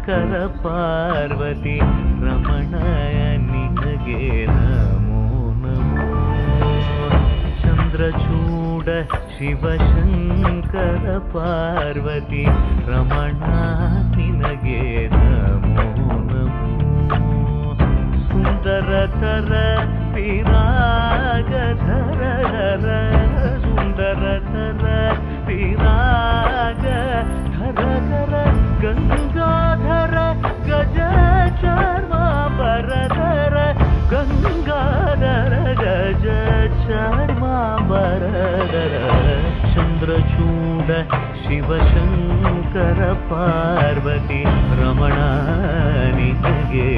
ಶಿವಶಂಕರ ಪಾರ್ವತಿ ರಮಣ ನಿನಗೆ ನಮೋ ನಮೋ. ಚಂದ್ರಚೂಡ ಶಿವಶಂಕರ ಪಾರ್ವತಿ ರಮಣ ನಿನಗೆ ನಮೋ ನಮೋ. ಸುಂದರತರ ವಿರಾಗಧರ ಸುಂದರತರ ವಿರಾಗ ಧರ ಗಂಗಾಧರ ಗಜ ಚರ್ಮಾಂಬರಧರ ಗಂಗಾಧರ ಗಜ ಚರ್ಮಾಂಬರಧರ. ಚಂದ್ರಚೂಡ ಶಿವಶಂಕರ ಪಾರ್ವತಿ ರಮಣ ನಿನಗೆ